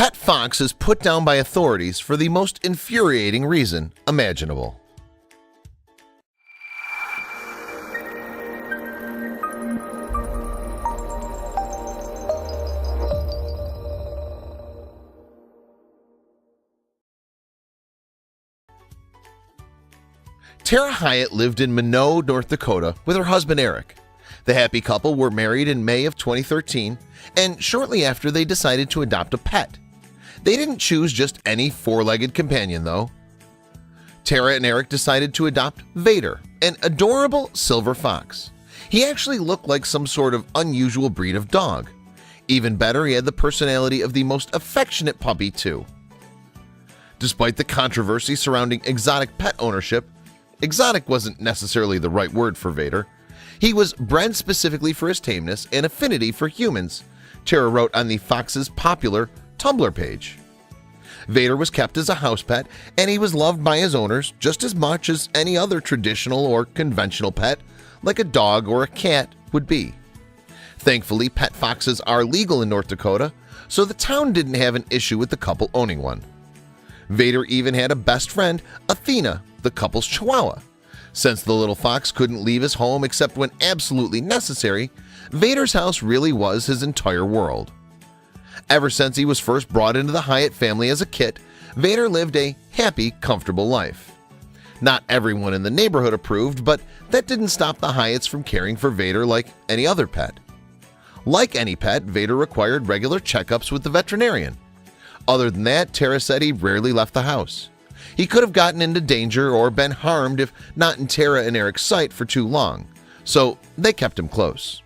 pet fox is put down by authorities for the most infuriating reason imaginable. Tara Hyatt lived in Minot, North Dakota with her husband Eric. The happy couple were married in May of 2013, and shortly after they decided to adopt a pet. They didn't choose just any four-legged companion though. Tara and Eric decided to adopt Vader, an adorable silver fox. He actually looked like some sort of unusual breed of dog. Even better, he had the personality of the most affectionate puppy too. Despite the controversy surrounding exotic pet ownership, exotic wasn't necessarily the right word for Vader. He was bred specifically for his tameness and affinity for humans, Tara wrote on the Fox's popular Tumblr page. Vader was kept as a house pet, and he was loved by his owners just as much as any other traditional or conventional pet, like a dog or a cat, would be. Thankfully, pet foxes are legal in North Dakota, so the town didn't have an issue with the couple owning one. Vader even had a best friend, Athena, the couple's chihuahua. Since the little fox couldn't leave his home except when absolutely necessary, Vader's house really was his entire world. Ever since he was first brought into the Hyatt family as a kit, Vader lived a happy, comfortable life. Not everyone in the neighborhood approved, but that didn't stop the Hyatts from caring for Vader like any other pet. Like any pet, Vader required regular checkups with the veterinarian. Other than that, Tara said he rarely left the house. He could have gotten into danger or been harmed if not in Tara and Eric's sight for too long, so they kept him close.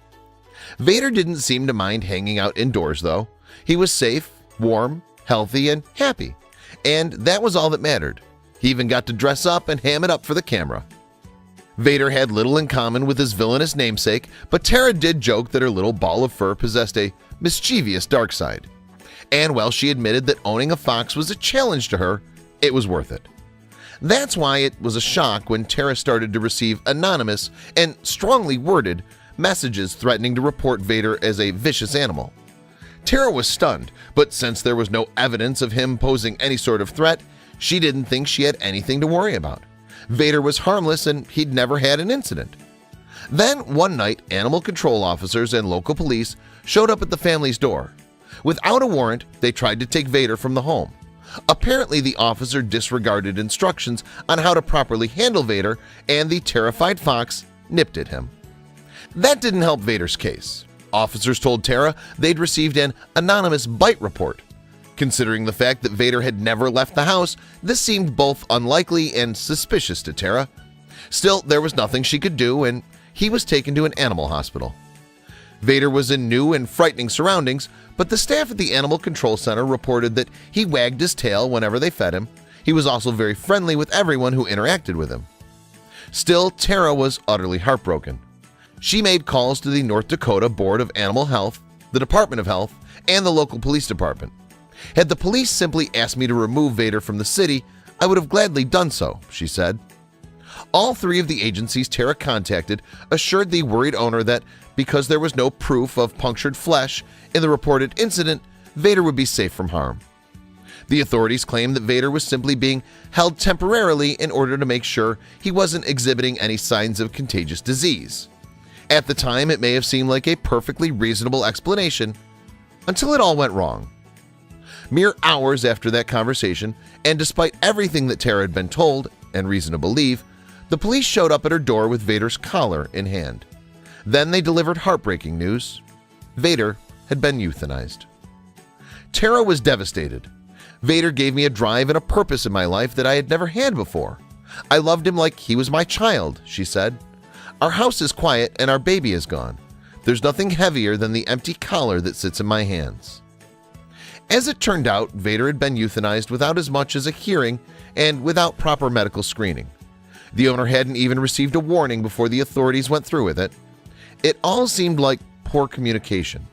Vader didn't seem to mind hanging out indoors though. He was safe, warm, healthy, and happy, and that was all that mattered. He even got to dress up and ham it up for the camera. Vader had little in common with his villainous namesake, but Tara did joke that her little ball of fur possessed a mischievous dark side. And while she admitted that owning a fox was a challenge to her, it was worth it. That's why it was a shock when Tara started to receive anonymous and strongly worded messages threatening to report Vader as a vicious animal. Tara was stunned, but since there was no evidence of him posing any sort of threat, she didn't think she had anything to worry about. Vader was harmless and he'd never had an incident. Then one night, animal control officers and local police showed up at the family's door. Without a warrant, they tried to take Vader from the home. Apparently, the officer disregarded instructions on how to properly handle Vader, and the terrified fox nipped at him. That didn't help Vader's case. Officers told Tara they'd received an anonymous bite report. Considering the fact that Vader had never left the house, this seemed both unlikely and suspicious to Tara. Still, there was nothing she could do, and he was taken to an animal hospital. Vader was in new and frightening surroundings, but the staff at the Animal Control Center reported that he wagged his tail whenever they fed him. He was also very friendly with everyone who interacted with him. Still, Tara was utterly heartbroken. She made calls to the North Dakota Board of Animal Health, the Department of Health, and the local police department. Had the police simply asked me to remove Vader from the city, I would have gladly done so, she said. All three of the agencies Tara contacted assured the worried owner that because there was no proof of punctured flesh in the reported incident, Vader would be safe from harm. The authorities claimed that Vader was simply being held temporarily in order to make sure he wasn't exhibiting any signs of contagious disease. At the time, it may have seemed like a perfectly reasonable explanation until it all went wrong. Mere hours after that conversation, and despite everything that Tara had been told and reason to believe, the police showed up at her door with Vader's collar in hand. Then they delivered heartbreaking news. Vader had been euthanized. Tara was devastated. Vader gave me a drive and a purpose in my life that I had never had before. I loved him like he was my child, she said. Our house is quiet and our baby is gone. There's nothing heavier than the empty collar that sits in my hands. As it turned out, Vader had been euthanized without as much as a hearing and without proper medical screening. The owner hadn't even received a warning before the authorities went through with it. It all seemed like poor communication.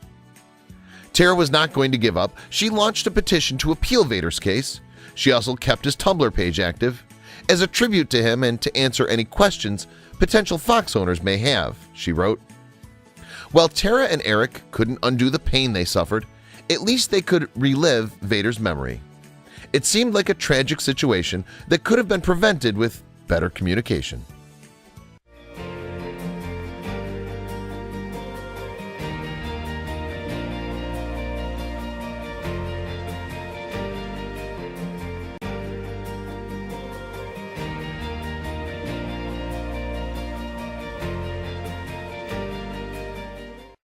Tara was not going to give up. She launched a petition to appeal Vader's case. She also kept his Tumblr page active. As a tribute to him and to answer any questions potential fox owners may have, she wrote. While Tara and Eric couldn't undo the pain they suffered, At least they could relive Vader's memory. It seemed like a tragic situation that could have been prevented with better communication.